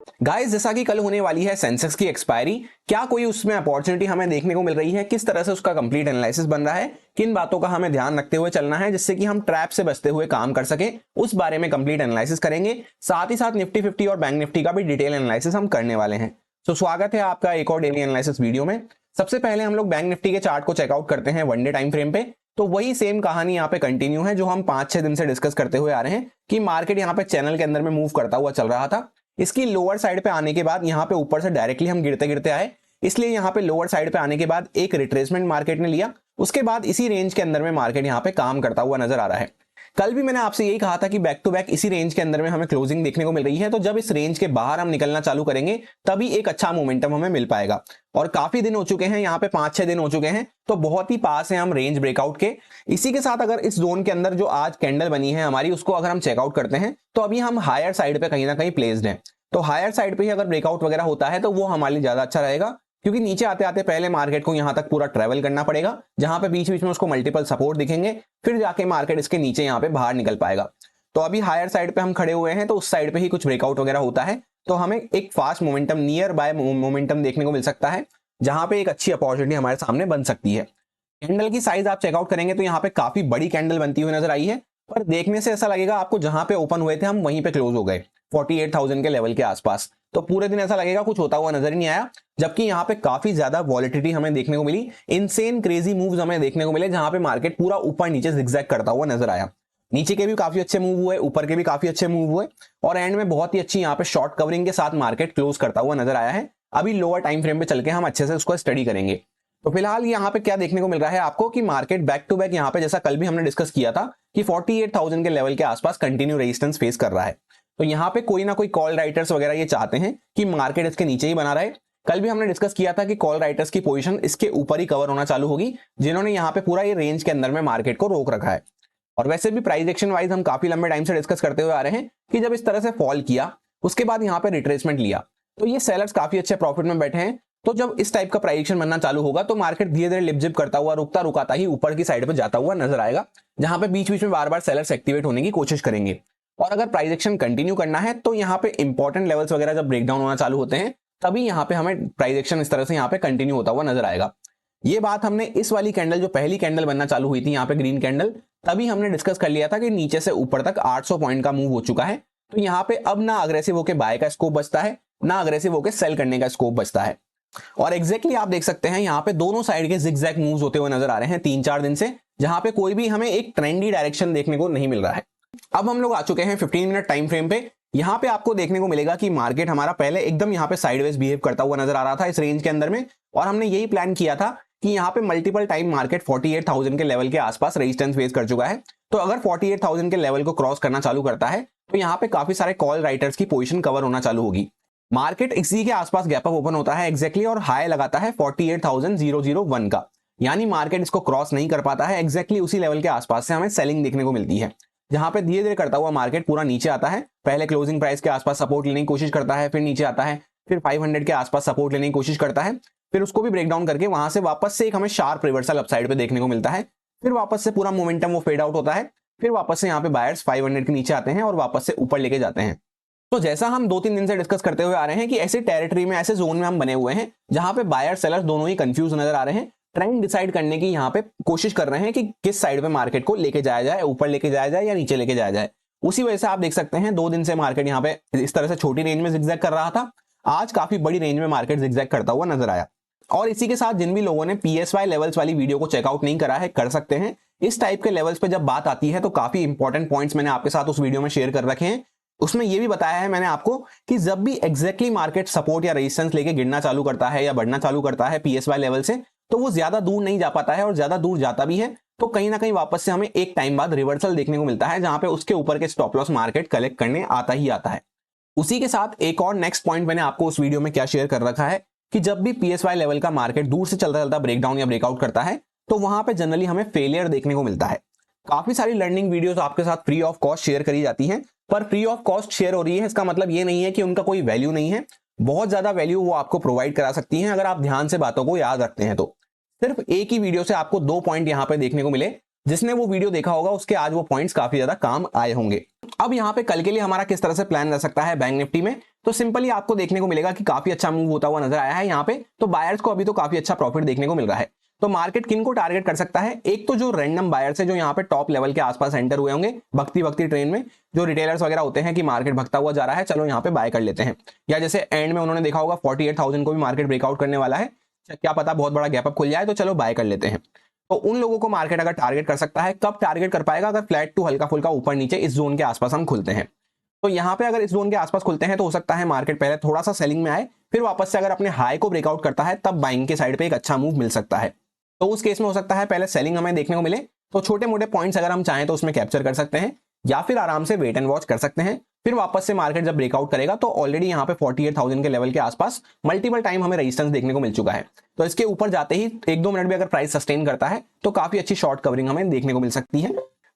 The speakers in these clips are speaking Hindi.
गाइस, जैसा कि कल होने वाली है सेंसेक्स की एक्सपायरी, क्या कोई उसमें अपॉर्चुनिटी हमें देखने को मिल रही है? किस तरह से उसका कंप्लीट एनालिसिस बन रहा है? किन बातों का हमें ध्यान रखते हुए चलना है जिससे कि हम ट्रैप से बचते हुए काम कर सकें, उस बारे में कंप्लीट एनालिसिस करेंगे। साथ ही साथ निफ्टी 50 और बैंक निफ्टी का भी डिटेल एनालिसिस हम करने वाले हैं। तो स्वागत है आपका एक और डेली एनालिसिस वीडियो में। सबसे पहले हम लोग बैंक निफ्टी के चार्ट को चेकआउट करते हैं वन डे टाइम फ्रेम पे। तो वही सेम कहानी यहाँ पे कंटिन्यू है जो हम 5-6 दिन से डिस्कस करते हुए आ रहे हैं कि मार्केट यहाँ पे चैनल के अंदर में मूव करता हुआ चल रहा था। इसकी लोअर साइड पे आने के बाद यहाँ पे ऊपर से डायरेक्टली हम गिरते गिरते आए, इसलिए यहाँ पे लोअर साइड पे आने के बाद एक रिट्रेसमेंट मार्केट ने लिया। उसके बाद इसी रेंज के अंदर में मार्केट यहाँ पे काम करता हुआ नजर आ रहा है। कल भी मैंने आपसे यही कहा था कि बैक टू बैक इसी रेंज के अंदर में हमें क्लोजिंग देखने को मिल रही है। तो जब इस रेंज के बाहर हम निकलना चालू करेंगे तभी एक अच्छा मोमेंटम हमें मिल पाएगा। और काफी दिन हो चुके हैं, यहाँ पे 5-6 दिन हो चुके हैं, तो बहुत ही पास है हम रेंज ब्रेकआउट के। इसी के साथ अगर इस जोन के अंदर जो आज कैंडल बनी है हमारी, उसको अगर हम चेकआउट करते हैं तो अभी हम हायर साइड पे कहीं ना कहीं प्लेस्ड हैं। तो हायर साइड पे ही अगर ब्रेकआउट वगैरह होता है तो वो हमारे लिए ज्यादा अच्छा रहेगा, क्योंकि नीचे आते आते पहले मार्केट को यहां तक पूरा ट्रेवल करना पड़ेगा, जहां पे बीच बीच में उसको मल्टीपल सपोर्ट दिखेंगे, फिर जाके मार्केट इसके नीचे यहाँ पे बाहर निकल पाएगा। तो अभी हायर साइड पे हम खड़े हुए हैं, तो उस साइड पे ही कुछ ब्रेकआउट वगैरह होता है तो हमें एक fast momentum, near by momentum देखने को मिल सकता है, जहां पे एक अच्छी अपॉर्चुनिटी हमारे सामने बन सकती है। कैंडल की साइज आप चेकआउट करेंगे तो यहाँ पे काफी बड़ी कैंडल बनती हुई नजर आई है, पर देखने से ऐसा लगेगा आपको जहां पे ओपन हुए थे हम वहीं पे क्लोज हो गए 48,000 के लेवल के आसपास। तो पूरे दिन ऐसा लगेगा कुछ होता हुआ नजर ही नहीं आया, जबकि यहाँ पे काफी ज्यादा वॉलिटिलिटी हमें देखने को मिली, इनसेन क्रेजी मूव्स हमें देखने को मिले, जहां पे मार्केट पूरा ऊपर नीचे जिगजैग करता हुआ नजर आया। नीचे के भी काफी अच्छे मूव हुए, ऊपर के भी काफी अच्छे मूव हुए, और एंड में बहुत ही अच्छी यहाँ पे शॉर्ट कवरिंग के साथ मार्केट क्लोज करता हुआ नजर आया है। अभी लोअर टाइम फ्रेम पे चल के हम अच्छे से उसको स्टडी करेंगे। तो फिलहाल यहाँ पे क्या देखने को मिल रहा है आपको कि मार्केट बैक टू बैक यहाँ पे, जैसा कल भी हमने डिस्कस किया था कि 48,000 के लेवल के आसपास कंटिन्यू रेजिस्टेंस फेस कर रहा है। तो यहाँ पे कोई ना कोई कॉल राइटर्स वगैरह ये चाहते हैं कि मार्केट इसके नीचे ही बना रहे। कल भी हमने डिस्कस किया था कि कॉल राइटर्स की पोजीशन इसके ऊपर ही कवर होना चालू होगी, जिन्होंने यहाँ पे पूरा ये रेंज के अंदर में मार्केट को रोक रखा है। और वैसे भी प्राइस एक्शन वाइज हम काफी लंबे टाइम से डिस्कस करते हुए आ रहे हैं कि जब इस तरह से फॉल किया उसके बाद यहाँ पे रिट्रेसमेंट लिया तो ये सेलर्स काफी अच्छे प्रॉफिट में बैठे हैं। तो जब इस टाइप का प्राइस एक्शन बनना चालू होगा तो मार्केट धीरे धीरे लिपजिप करता हुआ, रुकता रुकाता ही ऊपर की साइड पे जाता हुआ नजर आएगा, जहां पे बीच बीच में बार बार सेलर्स एक्टिवेट होने की कोशिश करेंगे। और अगर प्राइस एक्शन कंटिन्यू करना है तो यहाँ पे इंपॉर्टेंट लेवल्स वगैरह जब ब्रेकडाउन होना चालू होते हैं तभी यहाँ पे हमें प्राइस एक्शन इस तरह से यहाँ पे कंटिन्यू होता हुआ नजर आएगा। ये बात हमने इस वाली कैंडल, जो पहली कैंडल बनना चालू हुई थी यहाँ पे ग्रीन कैंडल, तभी हमने डिस्कस कर लिया था कि नीचे से ऊपर तक 800 पॉइंट का मूव हो चुका है। तो यहाँ पे अब ना अग्रेसिव होकर बाय का स्कोप बचता है, ना अग्रेसिव होकर सेल करने का स्कोप बचता है। और एग्जैक्टली आप देख सकते हैं यहाँ पे दोनों साइड के जिगजैग मूव्स होते हुए नजर आ रहे हैं 3-4 दिन से, जहां पे कोई भी हमें एक ट्रेंडी डायरेक्शन देखने को नहीं मिल रहा है। अब हम लोग आ चुके हैं 15 मिनट टाइम फ्रेम पे। यहाँ पे आपको देखने को मिलेगा कि मार्केट हमारा पहले एकदम यहाँ पे साइडवेज बिहेव करता हुआ नजर आ रहा था इस रेंज के अंदर में, और हमने यही प्लान किया था कि यहाँ पे मल्टीपल टाइम मार्केट 48,000 के लेवल के आसपास रेजिस्टेंस फेस कर चुका है। तो अगर 48,000 के लेवल को क्रॉस करना चालू करता है तो यहाँ पे काफी सारे कॉल राइटर्स की पोजीशन कवर होना चालू होगी। मार्केट इसी के आसपास गैप अप ओपन होता है एग्जैक्टली, और हाई लगाता है 48,001 का, यानी मार्केट इसको क्रॉस नहीं कर पाता है। एग्जैक्टली उसी लेवल के आसपास से हमें सेलिंग देखने को मिलती है, जहां पे धीरे धीरे करता हुआ मार्केट पूरा नीचे आता है। पहले क्लोजिंग प्राइस के आसपास सपोर्ट लेने की कोशिश करता है, फिर नीचे आता है, फिर 500 के आसपास सपोर्ट लेने की कोशिश करता है, फिर उसको भी ब्रेक डाउन करके वहां से वापस से एक हमें शार्प रिवर्सल अपसाइड पे देखने को मिलता है। फिर वापस से पूरा मोमेंटम वो फेड आउट होता है, फिर वापस से यहाँ पे बायर्स 500 के नीचे आते हैं और वापस से ऊपर लेके जाते हैं। तो जैसा हम 2-3 दिन से डिस्कस करते हुए आ रहे हैं कि ऐसे टेरिटरी में, ऐसे जोन में हम बने हुए हैं जहां पे बायर सेलर दोनों ही कंफ्यूज नजर आ रहे हैं, ट्रेंड डिसाइड करने की यहाँ पे कोशिश कर रहे हैं कि किस साइड पे मार्केट को लेके जाया जाए, ऊपर लेके जाया जाए या नीचे लेके जाया जाए। उसी वजह से आप देख सकते हैं 2 दिन से मार्केट यहाँ पे इस तरह से छोटी रेंज में जिगजैग कर रहा था, आज काफी बड़ी रेंज में मार्केट जिगजैग करता हुआ नजर आया। और इसी के साथ जिन भी लोगों ने PSY लेवल्स वाली वीडियो को चेकआउट नहीं करा है, कर सकते हैं। इस टाइप के लेवल्स पे जब बात आती है तो काफी इंपॉर्टेंट पॉइंट्स मैंने आपके साथ उस वीडियो में शेयर कर रखे हैं। उसमें यह भी बताया है मैंने आपको कि जब भी एग्जैक्टली मार्केट सपोर्ट या रेजिस्टेंस लेके गिरना चालू करता है या बढ़ना चालू करता है PSY लेवल से, तो वो ज्यादा दूर नहीं जा पाता है, और ज्यादा दूर जाता भी है तो कहीं ना कहीं वापस से हमें एक टाइम बाद रिवर्सल देखने को मिलता है, जहां पे उसके ऊपर के स्टॉप लॉस मार्केट कलेक्ट करने आता ही आता है। उसी के साथ एक और नेक्स्ट पॉइंट मैंने आपको उस वीडियो में क्या शेयर कर रखा है कि जब भी PSY लेवल का मार्केट दूर से चलता चलता ब्रेकडाउन या ब्रेकआउट करता है तो वहां पे जनरली हमें फेलियर देखने को मिलता है। काफी सारी लर्निंग वीडियोस आपके साथ फ्री ऑफ कॉस्ट शेयर करी जाती हैं, पर फ्री ऑफ कॉस्ट शेयर हो रही है इसका मतलब ये नहीं है कि उनका कोई वैल्यू नहीं है। बहुत ज्यादा वैल्यू वो आपको प्रोवाइड करा सकती हैं अगर आप ध्यान से बातों को याद रखते हैं तो। सिर्फ एक ही वीडियो से आपको 2 पॉइंट यहाँ पे देखने को मिले, जिसने वो वीडियो देखा होगा उसके आज वो पॉइंट्स काफी ज्यादा काम आए होंगे। अब यहाँ पे कल के लिए हमारा किस तरह से प्लान रह सकता है बैंक निफ्टी में, तो सिंपली आपको देखने को मिलेगा कि काफी अच्छा मूव होता हुआ नजर आया है यहाँ पे। तो बायर्स को अभी तो काफी अच्छा प्रॉफिट देखने को मिल रहा है। तो मार्केट किन को टारगेट कर सकता है? एक तो जो रैंडम बायर्स है जो यहाँ पे टॉप लेवल के आसपास एंटर हुए होंगे भक्ति भक्ति ट्रेन में, जो रिटेलर्स वगैरह होते हैं कि मार्केट भगता हुआ जा रहा है, चलो यहाँ पे बाय कर लेते हैं। या जैसे एंड में उन्होंने देखा होगा 48,000 को भी मार्केट ब्रेकआउट करने वाला है, क्या पता बहुत बड़ा गैप अप खुल जाए, तो चलो बाय कर लेते हैं। तो उन लोगों को मार्केट अगर टारगेट कर सकता है, कब टारगेट कर पाएगा? अगर फ्लैट टू हल्का फुल्का ऊपर नीचे इस जोन के आसपास हम खुलते हैं। तो यहाँ पे अगर इस जोन के आसपास खुलते हैं तो हो सकता है मार्केट पहले थोड़ा सा सेलिंग में आए, फिर वापस से अगर अपने हाई को ब्रेकआउट करता है तब बाइंग के साइड पे एक अच्छा मूव मिल सकता है। तो उस केस में हो सकता है पहले सेलिंग हमें देखने को मिले, तो छोटे मोटे पॉइंट्स अगर हम चाहें तो उसमें कैप्चर कर सकते हैं, या फिर आराम से वेट एंड वॉच कर सकते हैं। फिर वापस से मार्केट जब ब्रेकआउट करेगा तो ऑलरेडी यहाँ पे 48,000 के लेवल के आसपास मल्टीपल टाइम हमें रेजिस्टेंस देखने को मिल चुका है। तो इसके ऊपर जाते ही 1-2 मिनट भी अगर प्राइस सस्टेन करता है तो काफी अच्छी शॉर्ट कवरिंग हमें देखने को मिल सकती है।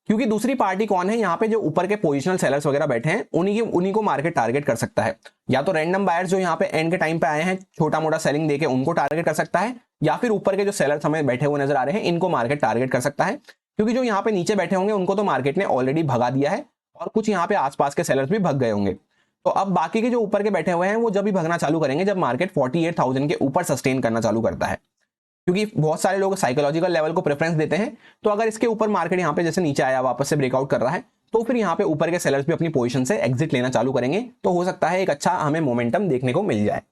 क्योंकि दूसरी पार्टी कौन है यहाँ पे? जो ऊपर के पोजिशनल सेलर्स वगैरह बैठे हैं, उन्हीं को मार्केट टारगेट कर सकता है। या तो रैंडम बायर्स जो यहाँ पे एंड के टाइम पे आए हैं छोटा मोटा सेलिंग देके उनको टारगेट कर सकता है, या फिर ऊपर के जो सेलर्स हमें बैठे हुए नजर आ रहे हैं इनको मार्केट टारगेट कर सकता है। क्योंकि जो यहाँ पे नीचे बैठे होंगे उनको तो मार्केट ने ऑलरेडी भगा दिया है, और कुछ यहाँ पे आसपास के सेलर्स भी भग गए होंगे। तो अब बाकी के जो ऊपर के बैठे हुए हैं वो जब भी भगना चालू करेंगे जब मार्केट 48,000 के ऊपर सस्टेन करना चालू करता है। क्योंकि बहुत सारे लोग साइकोलॉजिकल लेवल को प्रेफरेंस देते हैं। तो अगर इसके ऊपर मार्केट यहाँ पे जैसे नीचे आया वापस से ब्रेकआउट कर रहा है, तो फिर यहाँ पे ऊपर के सेलर्स भी अपनी पोजीशन से एग्जिट लेना चालू करेंगे, तो हो सकता है एक अच्छा हमें मोमेंटम देखने को मिल जाए।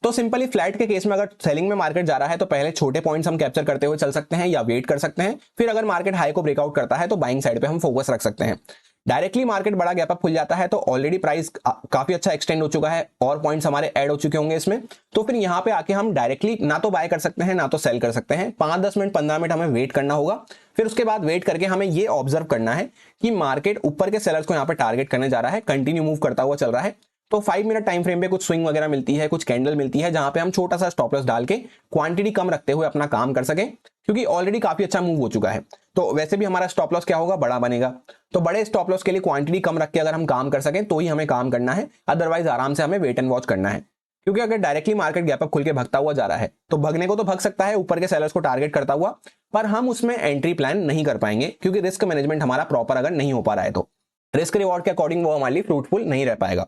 तो सिंपली फ्लैट के केस में अगर सेलिंग में मार्केट जा रहा है तो पहले छोटे पॉइंट्स हम कैप्चर करते हुए चल सकते हैं या वेट कर सकते हैं। फिर अगर मार्केट हाई को ब्रेकआउट करता है तो बाइंग साइड पे हम फोकस रख सकते हैं। डायरेक्टली मार्केट बड़ा गैप अप खुल जाता है तो ऑलरेडी प्राइस काफी अच्छा एक्सटेंड हो चुका है और पॉइंट्स हमारे ऐड हो चुके होंगे इसमें। तो फिर यहाँ पे आके हम डायरेक्टली ना तो बाय कर सकते हैं ना तो सेल कर सकते हैं। 5-10 मिनट 15 मिनट हमें वेट करना होगा। फिर उसके बाद वेट करके हमें ये ऑब्जर्व करना है कि मार्केट ऊपर के सेलर्स को यहाँ पे टारगेट करने जा रहा है, कंटिन्यू मूव करता हुआ चल रहा है। तो 5 मिनट टाइम फ्रेम पे कुछ स्विंग वगैरह मिलती है, कुछ कैंडल मिलती है, जहां पे हम छोटा सा स्टॉप लॉस डाल के क्वांटिटी कम रखते हुए अपना काम कर सके, क्योंकि ऑलरेडी काफी अच्छा मूव हो चुका है। तो वैसे भी हमारा स्टॉप लॉस क्या होगा? बड़ा बनेगा। तो बड़े स्टॉप लॉस के लिए क्वांटिटी कम रख के अगर हम काम कर सकें तो ही हमें काम करना है, अदरवाइज आराम से हमें वेट एंड वॉच करना है। क्योंकि अगर डायरेक्टली मार्केट गैप अप खुल के भगता हुआ जा रहा है तो भगने को तो भग सकता है ऊपर के सेलर्स को टारगेट करता हुआ, पर हम उसमें एंट्री प्लान नहीं कर पाएंगे, क्योंकि रिस्क मैनेजमेंट हमारा प्रॉपर अगर नहीं हो पा रहा है तो रिस्क रिवॉर्ड के अकॉर्डिंग वो हमारे लिए फ्रूटफुल नहीं रह पाएगा।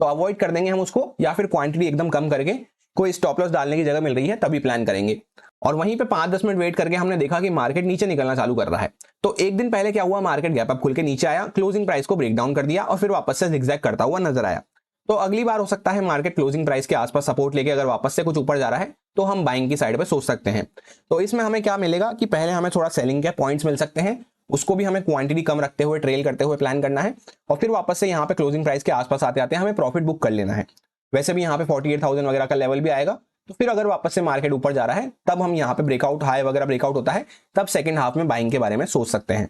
तो अवॉइड कर देंगे हम उसको, या फिर क्वांटिटी एकदम कम करके कोई स्टॉप लॉस डालने की जगह मिल रही है तभी प्लान करेंगे। और वहीं पे 5-10 मिनट वेट करके हमने देखा कि मार्केट नीचे निकलना चालू कर रहा है। तो एक दिन पहले क्या हुआ? मार्केट गैप अप खुल के नीचे आया, क्लोजिंग प्राइस को ब्रेक डाउन कर दिया और फिर वापस से जिगजैग करता हुआ नजर आया। तो अगली बार हो सकता है मार्केट क्लोजिंग प्राइस के आसपास सपोर्ट लेके अगर वापस से कुछ ऊपर जा रहा है तो हम बाइंग की साइड पे सोच सकते हैं। तो इसमें हमें क्या मिलेगा कि पहले हमें थोड़ा सेलिंग के पॉइंट्स मिल सकते हैं, उसको भी हमें क्वांटिटी कम रखते हुए ट्रेल करते हुए प्लान करना है, और फिर वापस से यहाँ पे क्लोजिंग प्राइस के आसपास आते आते हमें प्रॉफिट बुक कर लेना है। वैसे भी यहाँ पे 48,000 वगैरह का लेवल भी आएगा, तो फिर अगर वापस से मार्केट ऊपर जा रहा है तब हम यहाँ पे ब्रेकआउट हाई वगैरह ब्रेकआउट होता है तब सेकंड हाफ में बाइंग के बारे में सोच सकते हैं।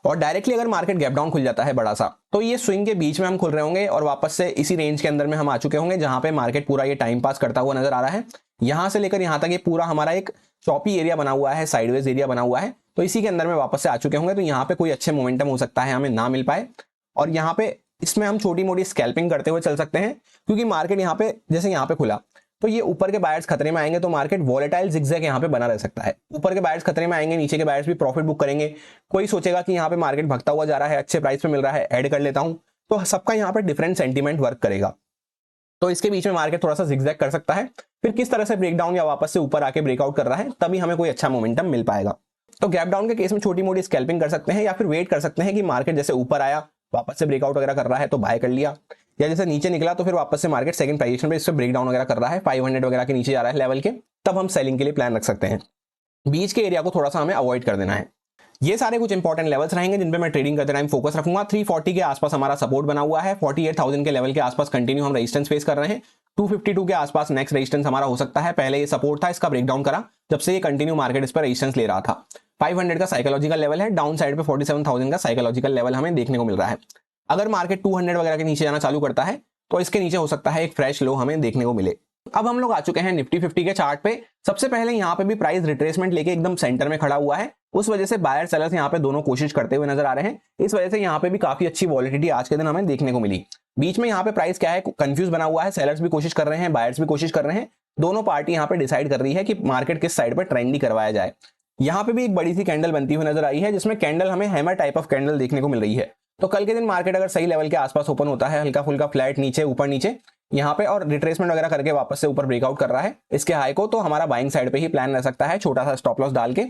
और डायरेक्टली अगर मार्केट गैप डाउन खुल जाता है बड़ा सा, तो ये स्विंग के बीच में हम खुल रहे होंगे और वापस से इसी रेंज के अंदर में हम आ चुके होंगे जहां पे मार्केट पूरा ये टाइम पास करता हुआ नजर आ रहा है। यहां से लेकर यहां तक ये पूरा हमारा एक चॉपी एरिया बना हुआ है, साइडवेज एरिया बना हुआ है, तो इसी के अंदर में वापस से आ चुके होंगे। तो यहाँ पे कोई अच्छे मोमेंटम हो सकता है हमें ना मिल पाए, और यहाँ पे इसमें हम छोटी मोटी स्कैल्पिंग करते हुए चल सकते हैं, क्योंकि मार्केट यहाँ पे जैसे यहाँ पे खुला तो ये ऊपर के बायर्स खतरे में आएंगे तो मार्केट वॉलेटाइल जिगजैग यहाँ पे बना रह सकता है। ऊपर के बायर्स खतरे में आएंगे, नीचे के बायर्स भी प्रॉफिट बुक करेंगे। कोई सोचेगा कि यहाँ पे मार्केट भगता हुआ जा रहा है, अच्छे प्राइस पे मिल रहा है, ऐड कर लेता हूं, तो सबका यहाँ पे डिफरेंट सेंटीमेंट वर्क करेगा। तो इसके बीच में मार्केट थोड़ा सा जिगजैग कर सकता है, फिर किस तरह से ब्रेकडाउन या वापस से ऊपर आके ब्रेकआउट कर रहा है तभी हमें कोई अच्छा मोमेंटम मिल पाएगा। तो गैप डाउन के केस में छोटी मोटी स्कैल्पिंग कर सकते हैं, या फिर वेट कर सकते हैं कि मार्केट जैसे ऊपर आया वापस से ब्रेकआउट वगैरह कर रहा है तो बाय कर लिया, या जैसे नीचे निकला तो फिर वापस से मार्केट सेकंड पोजीशन पे इस पे ब्रेकडाउन वगैरह कर रहा है 500 वगैरह के नीचे जा रहा है लेवल के, तब हम सेलिंग के लिए प्लान रख सकते हैं। बीच के एरिया को थोड़ा सा हमें अवॉइड कर देना है। ये सारे कुछ इंपॉर्टेंट लेवल्स रहेंगे जिन पे मैं ट्रेडिंग करते टाइम फोकस रखूंगा। 340 के आसपास हमारा सपोर्ट बना हुआ है, 48,000 के लेवल के आसपास कंटिन्यू हम रेजिस्टेंस फेस कर रहे हैं, 252 के आसपास नेक्स्ट रेजिस्टेंस हमारा हो सकता है। पहले ये सपोर्ट था, इसका ब्रेकडाउन करा, जब से ये कंटिन्यू मार्केट इस पर रेजिस्टेंस ले रहा था। 500 का साइकोलॉजिकल लेवल है, डाउन साइड पे 47,000 का साइकोलॉजिकल लेवल हमें देखने को मिल रहा है। अगर मार्केट 200 वगैरह के नीचे जाना चालू करता है तो इसके नीचे हो सकता है एक फ्रेश लो हमें देखने को मिले। अब हम लोग आ चुके हैं निफ्टी 50 के चार्ट पे। सबसे पहले यहाँ पे भी प्राइस रिट्रेसमेंट लेके एकदम सेंटर में खड़ा हुआ है, उस वजह से बायर सेलर्स यहाँ पे दोनों कोशिश करते हुए नजर आ रहे हैं। इस वजह से यहाँ पे भी काफी अच्छी वॉलिडिटी आज के दिन हमें देखने को मिली। बीच में यहाँ पे प्राइस क्या है, कंफ्यूज बना हुआ है, सेलर्स भी कोशिश कर रहे हैं, बायर्स भी कोशिश कर रहे हैं, दोनों पार्टी यहाँ पे डिसाइड कर रही है कि मार्केट किस साइड पर ट्रेंडी करवाया जाए। यहाँ पे भी एक बड़ी सी कैंडल बनती हुई नजर आई है, जिसमें कैंडल हमें हैमर टाइप ऑफ कैंडल देखने को मिल रही है। तो कल के दिन मार्केट अगर सही लेवल के आसपास ओपन होता है, हल्का फुल्का फ्लैट नीचे ऊपर नीचे, यहाँ पे और रिट्रेसमेंट वगैरह करके वापस से ऊपर ब्रेकआउट कर रहा है इसके हाई को, तो हमारा बाइंग साइड पे ही प्लान रह सकता है, छोटा सा स्टॉप लॉस डाल के।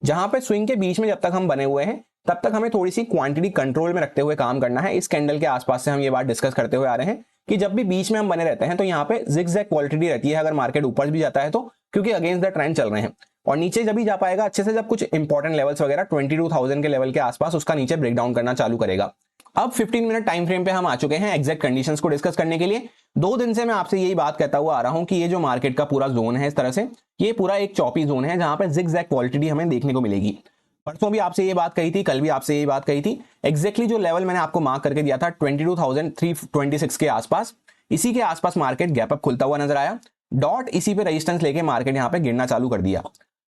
जहां पे स्विंग के बीच में जब तक हम बने हुए हैं तब तक हमें थोड़ी सी क्वांटिटी कंट्रोल में रखते हुए काम करना है। इस कैंडल के आसपास से हम ये बात डिस्कस करते हुए आ रहे हैं कि जब भी बीच में हम बने रहते हैं तो यहाँ पे जिगजैग वॉलेटिलिटी रहती है अगर मार्केट ऊपर भी जाता है तो, क्योंकि अगेंस्ट द ट्रेंड चल रहे हैं। और नीचे जब भी जा पाएगा अच्छे से जब कुछ इंपॉर्टेंट लेवल्स वगैरह 22,000 के लेवल के आसपास उसका नीचे ब्रेक डाउन करना चालू करेगा। अब 15 मिनट टाइम फ्रेम पे हम आ चुके हैं एग्जैक्ट कंडीशंस को डिस्कस करने के लिए। 2 दिन से मैं आपसे यही बात कहता हुआ आ रहा हूं कि ये जो मार्केट का पूरा जोन है इस तरह से, ये पूरा एक चॉपी जोन है जहां पे जिगजैग वॉलेटिलिटी हमें देखने को मिलेगी। परसों भी आपसे ये बात कही थी, कल भी आपसे यही बात कही थी। एग्जैक्टली जो लेवल मैंने आपको मार्क करके दिया था 22,326 के आसपास, इसी के आसपास मार्केट गैप अप खुलता हुआ नजर आया। डॉट इसी पे रेजिस्टेंस लेके मार्केट यहाँ पे गिरना चालू कर दिया।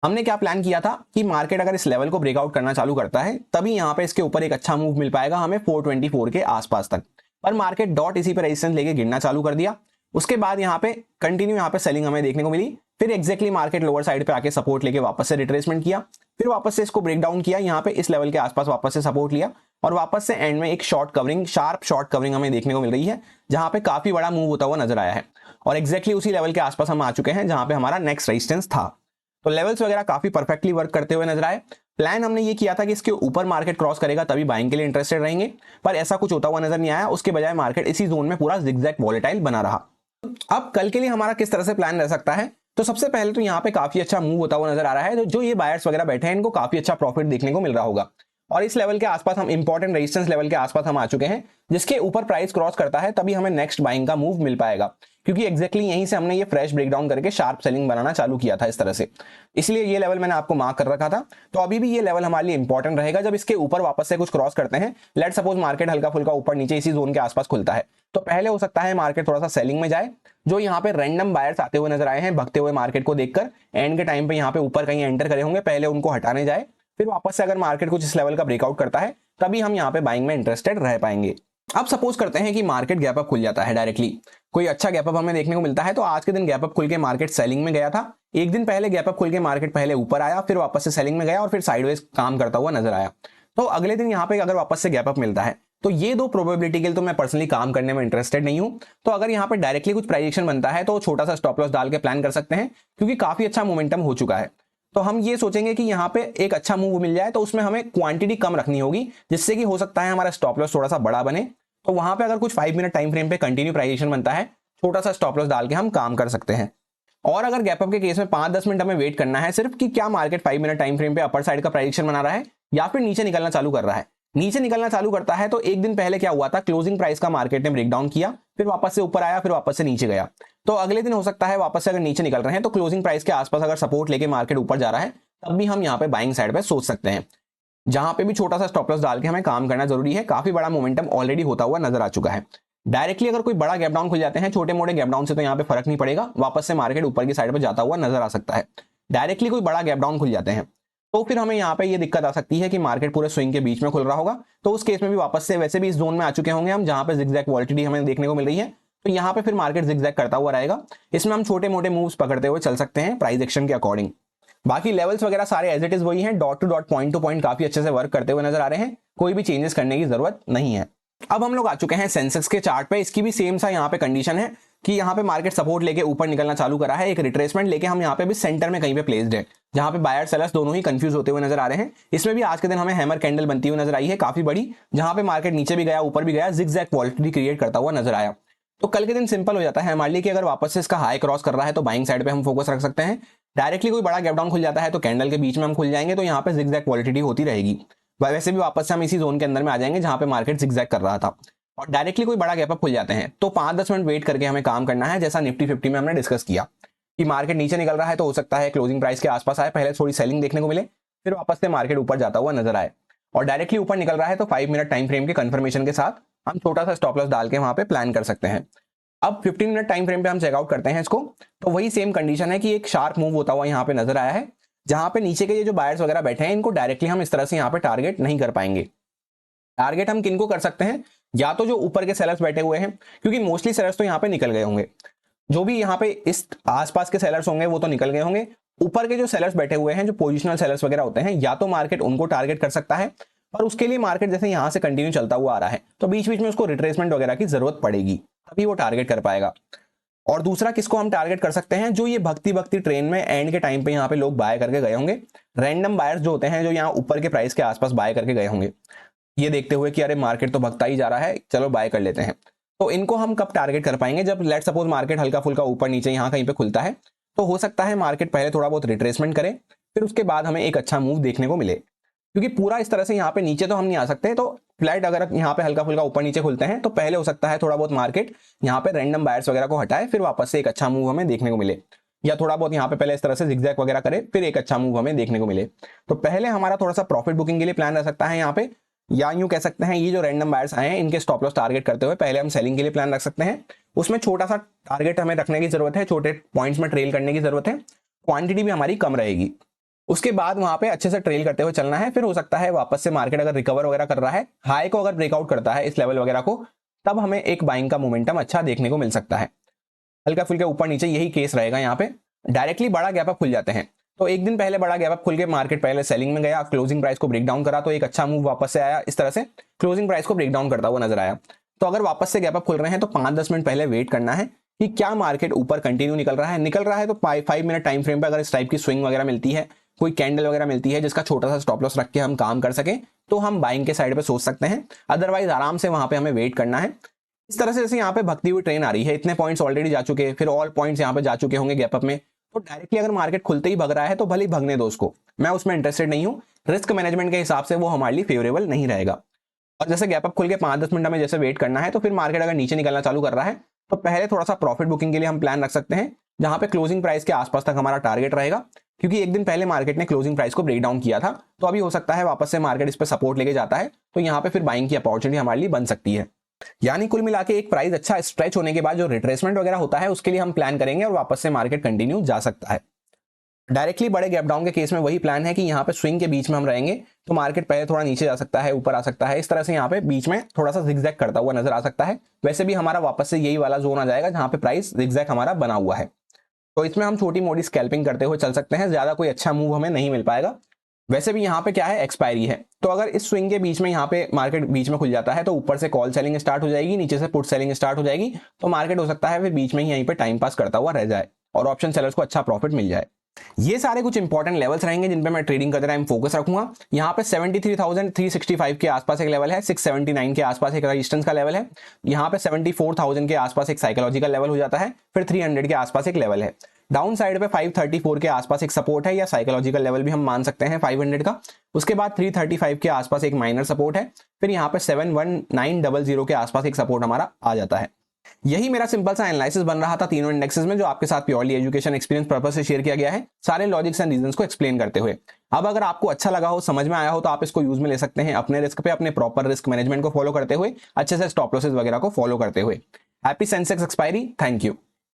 हमने क्या प्लान किया था कि मार्केट अगर इस लेवल को ब्रेकआउट करना चालू करता है तभी यहाँ पे इसके ऊपर एक अच्छा मूव मिल पाएगा हमें 424 के आसपास तक, पर मार्केट डॉट इसी पे रेजिस्टेंस लेके गिरना चालू कर दिया। उसके बाद यहाँ पे कंटिन्यू यहाँ पे सेलिंग हमें देखने को मिली। फिर एग्जैक्टली मार्केट लोअर साइड पे आके सपोर्ट लेके वापस से रिट्रेसमेंट किया, फिर वापस से इसको ब्रेक डाउन किया, यहाँ पे इस लेवल के आसपास वापस से सपोर्ट लिया और वापस से एंड में एक short covering, sharp short covering हमें देखने को मिल रही है जहां पे काफी बड़ा मूव होता हुआ नजर आया है। और एग्जैक्टली उसी लेवल के आसपास हम आ चुके हैं जहां पे हमारा नेक्स्ट रेजिस्टेंस था। तो लेवल्स वगैरह काफी परफेक्टली वर्क करते हुए नजर आए। प्लान हमने ये किया था कि इसके ऊपर मार्केट क्रॉस करेगा तभी बाइंग के लिए इंटरेस्टेड रहेंगे, पर ऐसा कुछ होता हुआ नजर नहीं आया। उसके बजाय मार्केट इसी जोन में पूरा जिगजैग वॉलेटाइल बना रहा। अब कल के लिए हमारा किस तरह से प्लान रह सकता है, तो सबसे पहले तो यहाँ पे काफी अच्छा मूव होता हुआ नजर आ रहा है। तो जो ये बायर्स वगैरह बैठे हैं इनको काफी अच्छा प्रॉफिट देखने को मिल रहा होगा। और इस लेवल के आसपास हम इंपॉर्टेंट रेजिस्टेंस लेवल के आसपास हम आ चुके हैं, जिसके ऊपर प्राइस क्रॉस करता है तभी हमें नेक्स्ट बाइंग का मूव मिल पाएगा, क्योंकि एग्जैक्टली यहीं से हमने ये फ्रेश ब्रेकडाउन करके शार्प सेलिंग बनाना चालू किया था इस तरह से। इसलिए ये लेवल मैंने आपको मार्क कर रखा था। तो अभी भी ये लेवल हमारे लिए इंपॉर्टेंट रहेगा। जब इसके ऊपर वापस से कुछ क्रॉस करते हैं, लेट सपोज मार्केट हल्का फुल्का ऊपर नीचे इसी जोन के आसपास खुलता है, तो पहले हो सकता है मार्केट थोड़ा सा सेलिंग में जाए। जो यहाँ पे रैंडम बायर्स आते हुए नजर आए हैं भगते हुए मार्केट को देखकर, एंड के टाइम पे यहाँ पे ऊपर कहीं एंटर करे होंगे, पहले उनको हटाने जाए, फिर वापस से अगर मार्केट कुछ इस लेवल का ब्रेकआउट करता है तभी हम यहाँ पे बाइंग में इंटरेस्टेड रह पाएंगे। अब सपोज करते हैं कि मार्केट गैप अप खुल जाता है, डायरेक्टली कोई अच्छा गैप अप हमें देखने को मिलता है। तो आज के दिन गैप अप खुल के मार्केट सेलिंग में गया था। एक दिन पहले गैप अप खुल के मार्केट पहले ऊपर आया, फिर वापस से सेलिंग में गया और फिर साइडवेज काम करता हुआ नजर आया। तो अगले दिन यहाँ पे अगर वापस से गैप अप मिलता है तो ये 2 प्रोबेबिलिटी के लिए तो मैं पर्सनली काम करने में इंटरेस्टेड नहीं हूं। तो अगर यहाँ पे डायरेक्टली कुछ प्राइजेक्शन बनता है तो छोटा सा स्टॉप लॉस डाल के प्लान कर सकते हैं, क्योंकि काफी अच्छा मोमेंटम हो चुका है। तो हम ये सोचेंगे कि यहाँ पे एक अच्छा मूव मिल जाए तो उसमें हमें क्वांटिटी कम रखनी होगी, जिससे कि हो सकता है हमारा स्टॉप लॉस थोड़ा सा बड़ा बने। तो वहां पे अगर कुछ 5 मिनट टाइम फ्रेम पे कंटिन्यू प्राइजेक्शन बनता है, छोटा सा स्टॉप लॉस डाल के हम काम कर सकते हैं। और अगर गैप अप के केस में 5-10 मिनट हमें वेट करना है सिर्फ कि क्या मार्केट 5 मिनट टाइम फ्रेम पे अपर साइड का प्राइजेक्शन बना रहा है या फिर नीचे निकलना चालू कर रहा है। नीचे निकलना चालू करता है तो एक दिन पहले क्या हुआ था, क्लोजिंग प्राइस का मार्केट ने ब्रेकडाउन किया, फिर वापस से ऊपर आया, फिर वापस से नीचे गया। तो अगले दिन हो सकता है वापस से अगर नीचे निकल रहे हैं तो क्लोजिंग प्राइस के आसपास अगर सपोर्ट लेके मार्केट ऊपर जा रहा है तब भी हम यहाँ पे बाइंग साइड पे सोच सकते हैं, जहां पे भी छोटा सा स्टॉप लॉस डाल के हमें काम करना जरूरी है। काफी बड़ा मोमेंटम ऑलरेडी होता हुआ नजर आ चुका है। डायरेक्टली अगर कोई बड़ा गैप डाउन खुल जाते हैं, छोटे मोटे गैप डाउन से तो यहाँ पे फर्क नहीं पड़ेगा, वापस से मार्केट ऊपर की साइड पे जाता हुआ नजर आ सकता है। डायरेक्टली कोई बड़ा गैप डाउन खुल जाते हैं तो फिर हमें यहाँ पे ये दिक्कत आ सकती है कि मार्केट पूरे स्विंग के बीच में खुल रहा होगा। तो उस केस में भी वापस से वैसे भी इस जोन में आ चुके होंगे हम, जहां पे जिगजैग वॉलेटिलिटी हमें देखने को मिल रही है। तो यहाँ पे फिर मार्केट जिगजैग करता हुआ रहेगा। इसमें हम छोटे मोटे मूव्स पकड़ते हुए चल सकते हैं प्राइस एक्शन के अकॉर्डिंग। बाकी लेवल्स वगैरह सारे एज इट इज वही हैं, dot to dot, point two point काफी अच्छे से वर्क करते हुए नजर आ रहे हैं। कोई भी चेंजेस करने की जरूरत नहीं है। अब हम लोग आ चुके हैं सेंसेक्स के चार्ट पे। इसकी भी सेम सा यहाँ पे कंडीशन है कि यहाँ पे मार्केट सपोर्ट लेके ऊपर निकलना चालू करा है, एक रिट्रेसमेंट लेके हम यहाँ पे भी सेंटर में कहीं पे प्लेस्ड है, जहाँ पे बायर सेलर्स दोनों ही कंफ्यूज होते हुए नजर आ रहे हैं। इसमें भी आज के दिन हमें हैमर कैंडल बनती हुई नजर आई है काफी बड़ी, जहाँ पे मार्केट नीचे भी गया ऊपर भी गया, जिगजैग वॉलेटिलिटी क्रिएट करता हुआ नजर आया। तो कल के दिन सिंपल हो जाता है हमारे लिए कि अगर वापस से इसका हाई क्रॉस कर रहा है तो बाइंग साइड पे हम फोकस रख सकते हैं। डायरेक्टली कोई बड़ा गैप डाउन खुल जाता है तो कैंडल के बीच में हम खुल जाएंगे, तो यहाँ पे जिगजैग वॉलेटिलिटी होती रहेगी। वैसे भी वापस से हम इसी जोन के अंदर में आ जाएंगे जहाँ पे मार्केट जिगजैग कर रहा था। और डायरेक्टली कोई बड़ा गैप अप खुल जाते हैं तो 5-10 मिनट वेट करके हमें काम करना है, जैसा निफ्टी 50 में हमने डिस्कस किया कि मार्केट नीचे निकल रहा है तो हो सकता है क्लोजिंग प्राइस के आसपास आए, पहले थोड़ी सेलिंग देखने को मिले, फिर वापस से मार्केट ऊपर जाता हुआ नजर आए। और डायरेक्टली ऊपर निकल रहा है तो 5 मिनट टाइम फ्रेम के कंफर्मेशन के साथ हम छोटा सा स्टॉप लॉस डाल के वहां पे प्लान कर सकते हैं। अब 15 मिनट टाइम फ्रेम पे हम चेकआउट करते हैं इसको, तो वही सेम कंडीशन है कि एक शार्प मूव होता हुआ यहाँ पे नजर आया है, जहां पे नीचे के ये जो बायर्स वगैरह बैठे हैं इनको डायरेक्टली हम इस तरह से यहाँ पे टारगेट नहीं कर पाएंगे। टारगेट हम किनको कर सकते हैं, या तो जो ऊपर के सेलर्स बैठे हुए हैं, क्योंकि मोस्टली सेलर्स तो यहाँ पे निकल गए होंगे, जो भी यहाँ पे इस आसपास के सेलर्स होंगे वो तो निकल गए होंगे। ऊपर के जो सेलर्स बैठे हुए हैं, जो पोजिशनल सेलर्स वगैरह होते हैं, या तो मार्केट उनको टारगेट कर सकता है, और उसके लिए मार्केट जैसे यहाँ से कंटिन्यू चलता हुआ आ रहा है तो बीच बीच में उसको रिट्रेसमेंट वगैरह की जरूरत पड़ेगी। तभी वो टारगेट कर पाएगा। और दूसरा किसको हम टारगेट कर सकते हैं, जो ये भक्ति भक्ति ट्रेन में एंड के टाइम पे यहाँ पे लोग बाय करके गए होंगे, रैंडम बायर्स जो होते हैं जो यहाँ ऊपर के प्राइस के आसपास बाय करके गए होंगे, ये देखते हुए कि अरे मार्केट तो भगता ही जा रहा है, चलो बाय कर लेते हैं। तो इनको हम कब टारगेट कर पाएंगे, जब लेट सपोज मार्केट हल्का फुल्का ऊपर नीचे यहाँ कहीं पे खुलता है, तो हो सकता है मार्केट पहले थोड़ा बहुत रिट्रेसमेंट करे, फिर उसके बाद हमें एक अच्छा मूव देखने को मिले। क्योंकि पूरा इस तरह से यहाँ पे नीचे तो हम नहीं आ सकते, तो फ्लैट अगर यहाँ पे हल्का फुल्का ऊपर नीचे खुलते हैं तो पहले हो सकता है थोड़ा बहुत मार्केट यहाँ पे रैंडम बायर्स वगैरह को हटाए, फिर वापस से एक अच्छा मूव हमें देखने को मिले, या थोड़ा बहुत यहाँ पे पहले इस तरह से जिगजैग वगैरह करे, फिर एक अच्छा मूव हमें देखने को मिले। तो पहले हमारा थोड़ा सा प्रॉफिट बुकिंग के लिए प्लान रह सकता है यहाँ पे, या यूं कह सकते हैं ये जो रैंडम बायर्स आए हैं इनके स्टॉप लॉस टारगेट करते हुए पहले हम सेलिंग के लिए प्लान रख सकते हैं। उसमें छोटा सा टारगेट हमें रखने की जरूरत है, छोटे पॉइंट्स में ट्रेल करने की जरूरत है, क्वांटिटी भी हमारी कम रहेगी। उसके बाद वहां पे अच्छे से ट्रेल करते हुए चलना है, फिर हो सकता है वापस से मार्केट अगर रिकवर वगैरह कर रहा है, हाई को अगर ब्रेकआउट करता है इस लेवल वगैरह को, तब हमें एक बाइंग का मोमेंटम अच्छा देखने को मिल सकता है। हल्का फुल्का ऊपर नीचे यही केस रहेगा यहाँ पे। डायरेक्टली बड़ा गैप अप खुल जाते हैं, तो एक दिन पहले बड़ा गैप अप खुल के मार्केट पहले सेलिंग में गया, क्लोजिंग प्राइस को ब्रेक डाउन करा, तो एक अच्छा मूव वापस से आया, इस तरह से क्लोजिंग प्राइस को ब्रेक डाउन करता हुआ नजर आया। तो अगर वापस से गैप अप खुल रहे हैं तो 5-10 मिनट पहले वेट करना है कि क्या मार्केट ऊपर कंटिन्यू निकल रहा है तो 5 मिनट टाइम फ्रेम पे अगर इस टाइप की स्विंग वगैरह मिलती है, कोई कैंडल वगैरह मिलती है जिसका छोटा सा स्टॉप लॉस रख के हम काम कर सके, तो हम बाइंग के साइड पे सोच सकते हैं। अदरवाइज आराम से वहां पे हमें वेट करना है। इस तरह से जैसे यहाँ पे भगती हुई ट्रेन आ रही है, इतने पॉइंट्स ऑलरेडी जा चुके हैं, फिर ऑल पॉइंट्स यहाँ पे जा चुके होंगे गैप अप में, तो डायरेक्टली अगर मार्केट खुलते ही भग रहा है तो भले ही भगने दो उसको, मैं उसमें इंटरेस्टेड नहीं हूँ। रिस्क मैनेजमेंट के हिसाब से वो हमारे लिए फेवरेबल नहीं रहेगा। और जैसे गैप अप खुल के 5-10 मिनट में जैसे वेट करना है, तो फिर मार्केट अगर नीचे निकलना चालू कर रहा है तो पहले थोड़ा सा प्रॉफिट बुकिंग के लिए हम प्लान रख सकते हैं, जहां पे क्लोजिंग प्राइस के आसपास तक हमारा टारगेट रहेगा। क्योंकि एक दिन पहले मार्केट ने क्लोजिंग प्राइस को ब्रेक डाउन किया था, तो अभी हो सकता है वापस से मार्केट इस पर सपोर्ट लेके जाता है, तो यहाँ पे फिर बाइंग की अपॉर्चुनिटी हमारे लिए बन सकती है। यानी कुल मिला के एक प्राइस अच्छा स्ट्रेच होने के बाद जो रिट्रेसमेंट वगैरह होता है उसके लिए हम प्लान करेंगे और वापस से मार्केट कंटिन्यू जा सकता है। डायरेक्टली बड़े गैप डाउन के केस में वही प्लान है कि यहाँ पे स्विंग के बीच में हम रहेंगे, तो मार्केट पहले थोड़ा नीचे जा सकता है, ऊपर आ सकता है, इस तरह से यहाँ पे बीच में थोड़ा सा जिगजैग करता हुआ नजर आ सकता है। वैसे भी हमारा वापस से यही वाला जोन आ जाएगा जहाँ पे प्राइस जिगजैग हमारा बना हुआ है, तो इसमें हम छोटी मोटी स्कैल्पिंग करते हुए चल सकते हैं, ज्यादा कोई अच्छा मूव हमें नहीं मिल पाएगा। वैसे भी यहाँ पे क्या है, एक्सपायरी है, तो अगर इस स्विंग के बीच में यहाँ पे मार्केट बीच में खुल जाता है तो ऊपर से कॉल सेलिंग स्टार्ट हो जाएगी, नीचे से पुट सेलिंग स्टार्ट हो जाएगी, तो मार्केट हो सकता है फिर बीच में ही यहीं पे टाइम पास करता हुआ रह जाए और ऑप्शन सेलर्स को अच्छा प्रॉफिट मिल जाए। ये सारे कुछ इंपॉर्टेंट लेवल्स रहेंगे जिन पे मैं ट्रेडिंग करते टाइम फोकस रखूंगा। यहाँ पे 73,365 के आसपास एक लेवल है, 679 के आसपास एक रेजिस्टेंस का लेवल है, यहाँ पे 74,000 के आसपास एक साइकोलॉजिकल लेवल हो जाता है, फिर 300 के आसपास एक लेवल है। डाउन साइड पे 534 के आसपास एक सपोर्ट है या साइकोलॉजिकल लेवल भी हम मान सकते हैं 500 का। उसके बाद 335 के आसपास एक माइनर सपोर्ट है, फिर यहाँ पे 71900 के आसपास एक सपोर्ट हमारा आ जाता है। यही मेरा सिंपल सा एनालिसिस बन रहा था तीनों इंडेक्सेस में, जो आपके साथ प्योरली एजुकेशन एक्सपीरियंस पर्पस से शेयर किया गया है, सारे लॉजिक्स एंड रीजंस को एक्सप्लेन करते हुए। अब अगर आपको अच्छा लगा हो, समझ में आया हो, तो आप इसको यूज में ले सकते हैं अपने रिस्क पे, अपने प्रॉपर रिस्क मैनेजमेंट को फॉलो करते हुए, अच्छे से स्टॉप लॉसेस वगैरह को फॉलो करते हुए। Happy Sensex expiry, thank you.